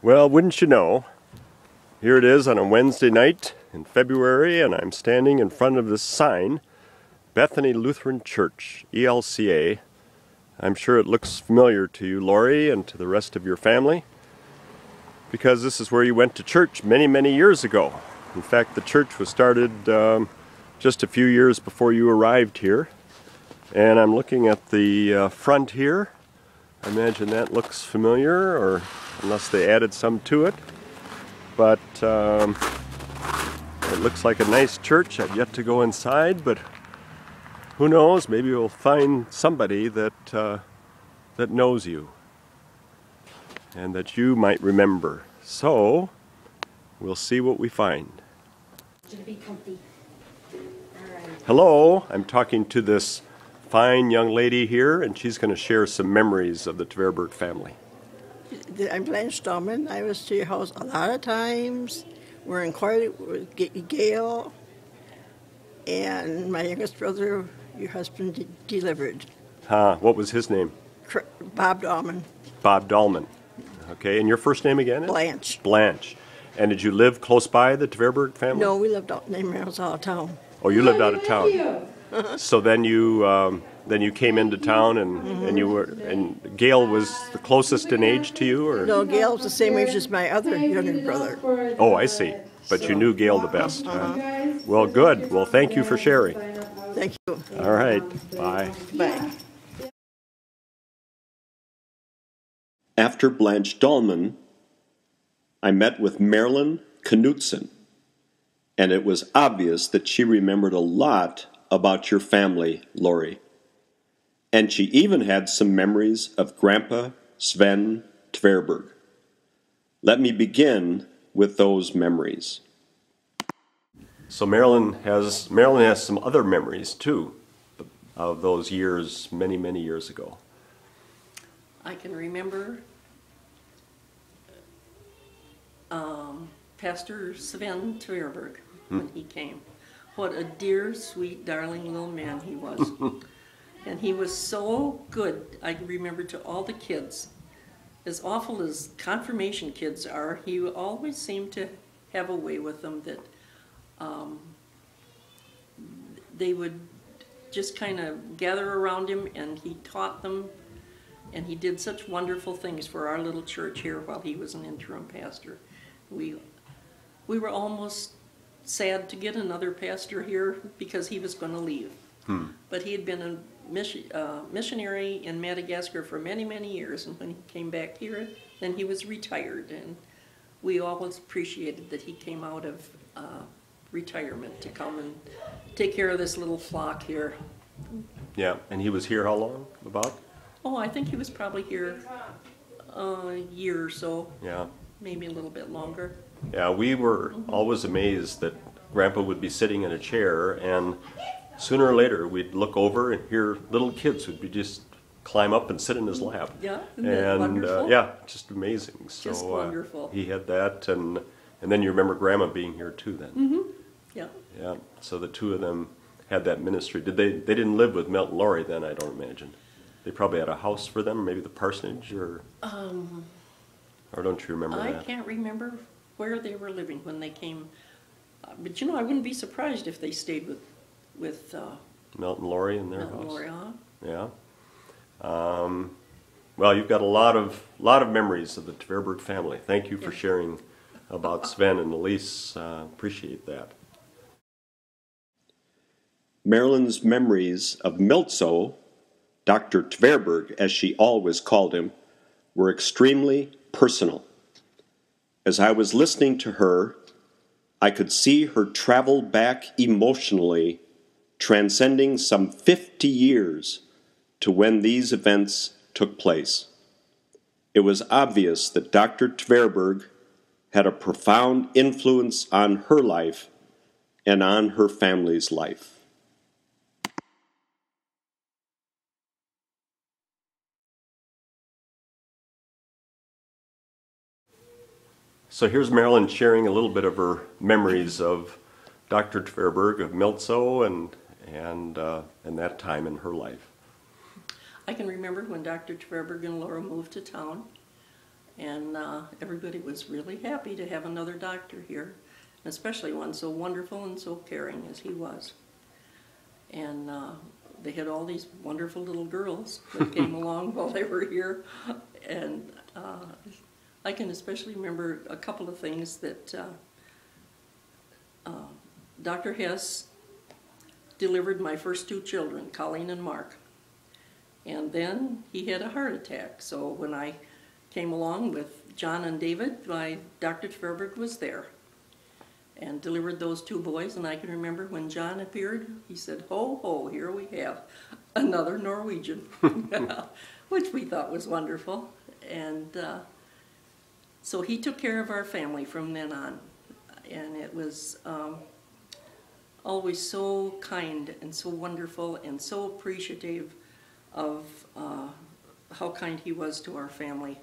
Well, wouldn't you know, here it is on a Wednesday night in February, and I'm standing in front of this sign, Bethany Lutheran Church, ELCA. I'm sure it looks familiar to you, Lori, and to the rest of your family, because this is where you went to church many, many years ago. In fact, the church was started just a few years before you arrived here. And I'm looking at the front here. I imagine that looks familiar, or unless they added some to it. But it looks like a nice church. I've yet to go inside, but who knows? Maybe we'll find somebody that that knows you and that you might remember. So we'll see what we find. Be comfy. All right. Hello, I'm talking to this fine young lady here, and she's going to share some memories of the Tverberg family. I'm Blanche Dahlman. I was to your house a lot of times. We're in court with Gail, and my youngest brother, your husband, delivered. What was his name? Bob Dahlman. Bob Dahlman. Okay, and your first name again is? Blanche. Blanche. And did you live close by the Tverberg family? No, we lived out in out of town. Oh, you lived out of town. So then you came into town, and you were, and Gail was the closest in age to you, or? No, Gail was the same age as my other younger brother. Oh, I see. But you knew Gail the best. Well, good. Well, thank you for sharing. Thank you. All right. Bye. Bye. After Blanche Dahlman, I met with Marilyn Knutson, and it was obvious that she remembered a lot about your family, Lori. And she even had some memories of Grandpa Sven Tverberg. Let me begin with those memories. So Marilyn has some other memories too of those years, many, many years ago. I can remember Pastor Sven Tverberg when he came. What a dear, sweet, darling little man he was. And he was so good, I remember, to all the kids. As awful as confirmation kids are, he always seemed to have a way with them that they would just kind of gather around him, and he taught them, and he did such wonderful things for our little church here while he was an interim pastor. We were almost sad to get another pastor here because he was going to leave. But he had been a missionary in Madagascar for many, many years, and when he came back here, then he was retired, and we always appreciated that he came out of retirement to come and take care of this little flock here. Yeah, and he was here how long, about? Oh, I think he was probably here a year or so. Yeah. Maybe a little bit longer. Yeah, we were always amazed that Grandpa would be sitting in a chair, and sooner or later we'd look over and hear little kids would be just climb up and sit in his lap. Yeah, isn't that wonderful? Yeah, just amazing. So Just wonderful. He had that, and then you remember Grandma being here too then. Yeah. Yeah, so the two of them had that ministry. They didn't live with Melt and Lori then, I don't imagine. They probably had a house for them, maybe the parsonage, or don't you remember that? I can't remember where they were living when they came. But you know, I wouldn't be surprised if they stayed with Melt and Lori in their Melt and house. Lori, huh? Yeah. Well, you've got a lot of memories of the Tverberg family. Thank you for sharing about Sven and Elise. Appreciate that. Marilyn's memories of Miltzo, Dr. Tverberg, as she always called him, were extremely personal. As I was listening to her, I could see her travel back emotionally, transcending some 50 years to when these events took place. It was obvious that Dr. Tverberg had a profound influence on her life and on her family's life. So here's Marilyn sharing a little bit of her memories of Dr. Tverberg, of Miltzo, and that time in her life. I can remember when Dr. Tverberg and Laura moved to town, And everybody was really happy to have another doctor here, especially one so wonderful and so caring as he was. And they had all these wonderful little girls that came along while they were here. And I can especially remember a couple of things that Dr. Hess delivered my first two children, Colleen and Mark. And then he had a heart attack. So when I came along with John and David, Dr. Tverberg was there and delivered those two boys. And I can remember when John appeared, he said, "Ho, ho, here we have another Norwegian," which we thought was wonderful. And so he took care of our family from then on. And it was always so kind and so wonderful and so appreciative of how kind he was to our family.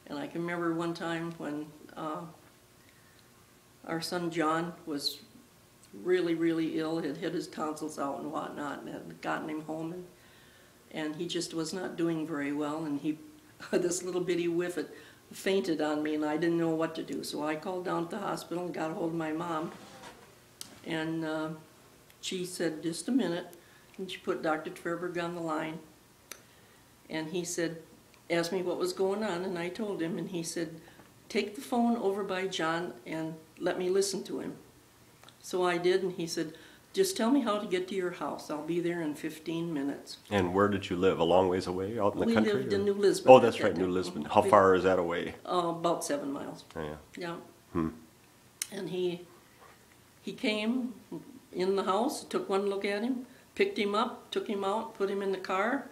And I can remember one time when our son John was really, really ill, had hit his tonsils out and whatnot, and had gotten him home, and he just was not doing very well, and he, this little bitty whiffet, fainted on me, and I didn't know what to do. So I called down to the hospital and got a hold of my mom, and she said, "Just a minute," and she put Dr. Tverberg on the line, and he said, asked me what was going on, and I told him, and he said, "Take the phone over by John and let me listen to him." So I did, and he said, "Just tell me how to get to your house. I'll be there in 15 minutes. And where did you live? A long ways away, out in the We country? lived or? in New Lisbon. Oh, at that's that right, New time. Lisbon. How far is that away? About 7 miles. Oh, yeah. Yeah. Hmm. And he came in the house, took one look at him, picked him up, took him out, put him in the car,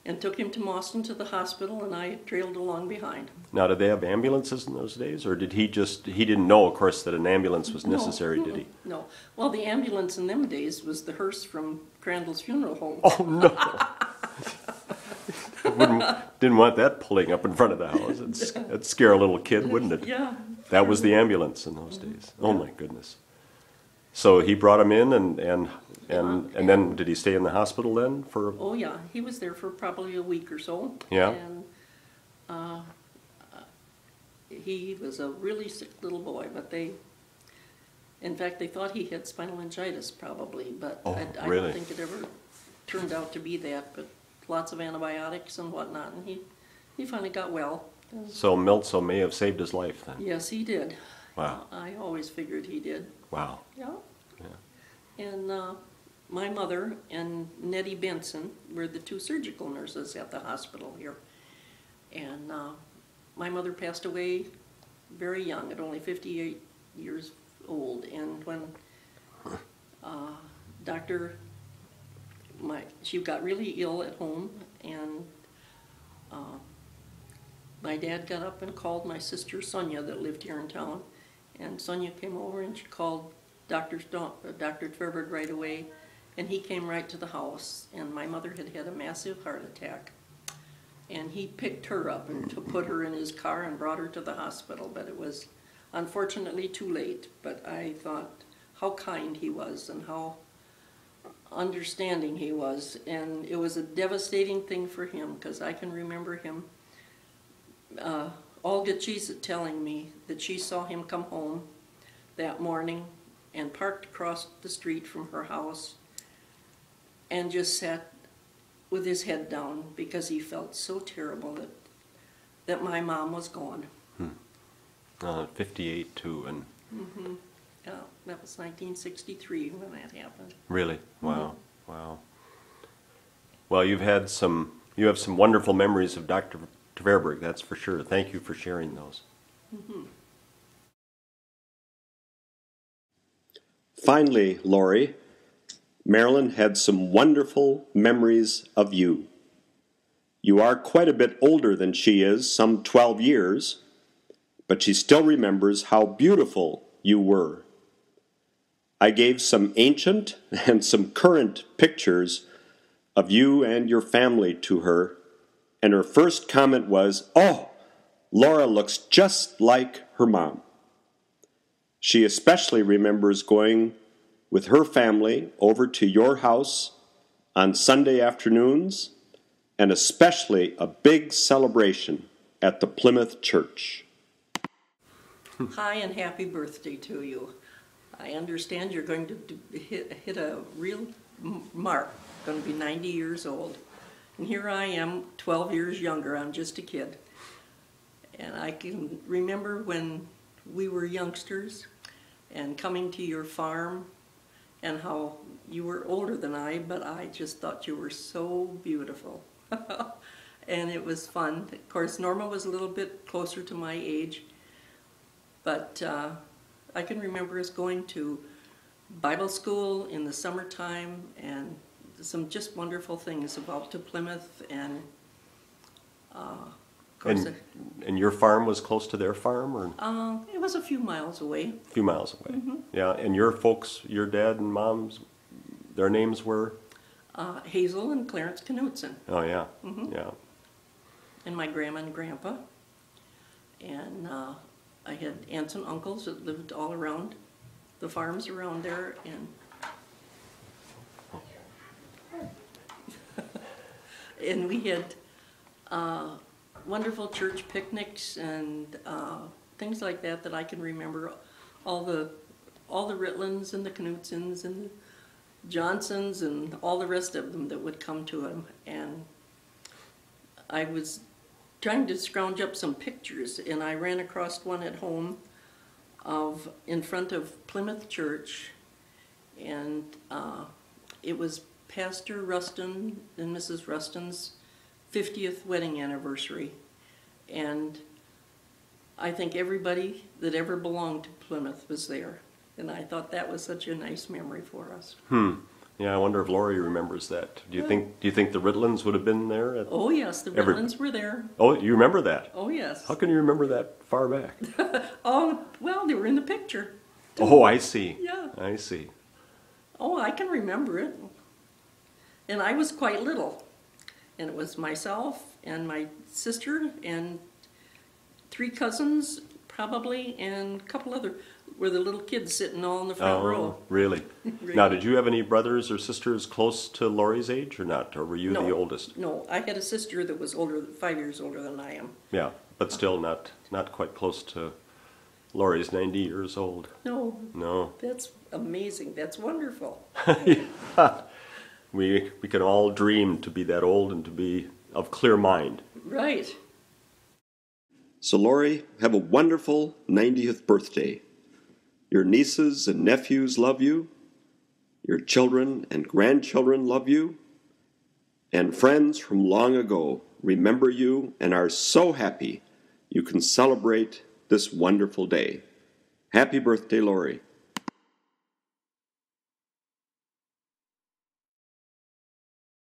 and took him to Boston to the hospital, and I trailed along behind. Now, did they have ambulances in those days, or did he didn't know, of course, that an ambulance was necessary, No, did he? No. Well, the ambulance in them days was the hearse from Crandall's funeral home. Oh, no. Didn't want that pulling up in front of the house. It'd scare a little kid, wouldn't it? Yeah. That was the ambulance in those days. Oh, my goodness. So he brought him in, and then did he stay in the hospital then for? Oh yeah, he was there for probably a week or so. Yeah. And he was a really sick little boy, but in fact, they thought he had spinal meningitis probably, but Oh, I really? don't think it ever turned out to be that. But lots of antibiotics and whatnot, and he finally got well. So Miltzo may have saved his life then. Yes, he did. Wow. I always figured he did. Wow. Yeah. Yeah. And my mother and Nettie Benson were the two surgical nurses at the hospital here. And my mother passed away very young, at only 58 years old. And when she got really ill at home, and my dad got up and called my sister Sonia that lived here in town. And Sonia came over and she called Dr. Tverberg right away, and he came right to the house. And my mother had had a massive heart attack, and he picked her up and put her in his car and brought her to the hospital. But it was unfortunately too late. But I thought how kind he was and how understanding he was, and it was a devastating thing for him, because I can remember him. Olga Chisa telling me that she saw him come home that morning and parked across the street from her house and just sat with his head down because he felt so terrible that my mom was gone. 58 too, and Yeah, that was 1963 when that happened. really, wow, wow. Well, you have some wonderful memories of Dr. Tverberg, that's for sure. Thank you for sharing those. Finally, Lori, Marilyn had some wonderful memories of you. You are quite a bit older than she is, some 12 years, but she still remembers how beautiful you were. I gave some ancient and some current pictures of you and your family to her, and her first comment was, "Oh, Laura looks just like her mom." She especially remembers going with her family over to your house on Sunday afternoons, and especially a big celebration at the Plymouth Church. Hi, and happy birthday to you. I understand you're going to hit a real mark, going to be 90 years old. And here I am, 12 years younger. I'm just a kid. And I can remember when we were youngsters and coming to your farm, and how you were older than I, but I just thought you were so beautiful. And it was fun. Of course, Norma was a little bit closer to my age, but I can remember us going to Bible school in the summertime, and some just wonderful things about to Plymouth, and of course, and your farm was close to their farm, or? It was a few miles away. A few miles away. Yeah, and your folks, your dad and mom's, their names were? Hazel and Clarence Knudsen. Oh, yeah, yeah. And my grandma and grandpa. And I had aunts and uncles that lived all around the farms around there. And we had wonderful church picnics and things like that I can remember. All the Ritlins and the Knutsens and the Johnsons and all the rest of them that would come to him. And I was trying to scrounge up some pictures, and I ran across one at home in front of Plymouth Church, and it was Pastor Rustin and Mrs. Rustin's 50th wedding anniversary. And I think everybody that ever belonged to Plymouth was there. And I thought that was such a nice memory for us. Yeah, I wonder if Lori remembers that. Do you think the Ritlins would have been there? Oh yes, the Ritlins were there. Oh, you remember that? Oh yes. How can you remember that far back? Oh, well, they were in the picture. Oh, I see. Yeah. I see. Oh, I can remember it. And I was quite little. And it was myself and my sister and 3 cousins, probably, and a couple other, were the little kids sitting all in the front row. Really? Now, did you have any brothers or sisters close to Lori's age or not? Or were you the oldest? No, I had a sister that was 5 years older than I am. Yeah, but still not quite close to Lori's 90 years old. No. No. That's amazing. That's wonderful. Yeah. We can all dream to be that old and to be of clear mind. Right. So Lori, have a wonderful 90th birthday. Your nieces and nephews love you. Your children and grandchildren love you. And friends from long ago remember you and are so happy you can celebrate this wonderful day. Happy birthday, Lori.